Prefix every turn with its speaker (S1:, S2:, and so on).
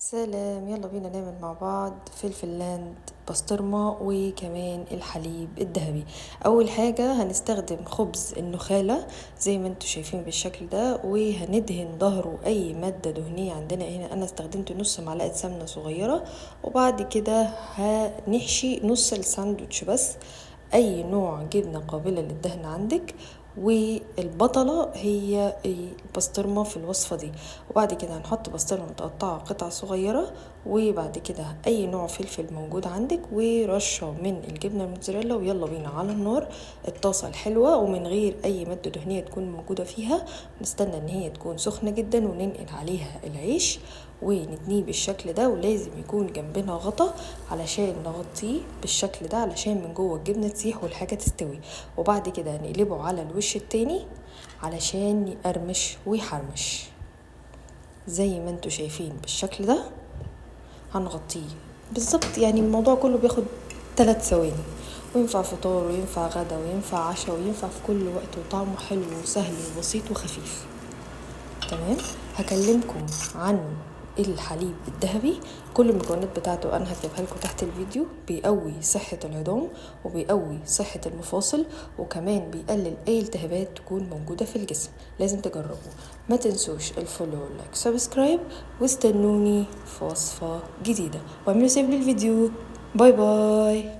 S1: سلام، يلا بينا نعمل مع بعض فلفل لاند بسطرمة وكمان الحليب الذهبي. اول حاجة هنستخدم خبز النخالة زي ما انتوا شايفين بالشكل ده، وهندهن ظهره اي مادة دهنية عندنا. هنا انا استخدمت نص معلقة سمنة صغيرة، وبعد كده هنحشي نص الساندوتش بس اي نوع جبنة قابلة للدهن عندك، والبطلة هي البسطرمة في الوصفة دي. وبعد كده هنحط بسطرمة متقطعة قطع صغيرة، وبعد كده اي نوع فلفل موجود عندك ورشة من الجبنة الموتزاريلا، ويلا بينا على النار. الطاسة الحلوة ومن غير اي مادة دهنية تكون موجودة فيها، نستنى ان هي تكون سخنة جدا وننقل عليها العيش ونتنيه بالشكل ده. ولازم يكون جنبنا غطا علشان نغطيه بالشكل ده، علشان من جوه الجبنة تسيح والحاجة تستوي. وبعد كده هنقلبه على الوش التاني علشان يقرمش ويحرمش زي ما انتوا شايفين بالشكل ده. هنغطيه بالظبط، يعني الموضوع كله بياخد 3 ثواني، وينفع فطار وينفع غدا وينفع عشاء وينفع في كل وقت، وطعمه حلو وسهل وبسيط وخفيف. تمام. هكلمكم عن الحليب الذهبي. كل المكونات بتاعته انا هكتبها لكم تحت الفيديو. بيقوي صحة العظام وبيقوي صحة المفاصل، وكمان بيقلل اي التهابات تكون موجودة في الجسم. لازم تجربوا. ما تنسوش الفولو واللايك سبسكرايب، واستنوني في وصفة جديدة، واعملوا سيف للفيديو. باي باي.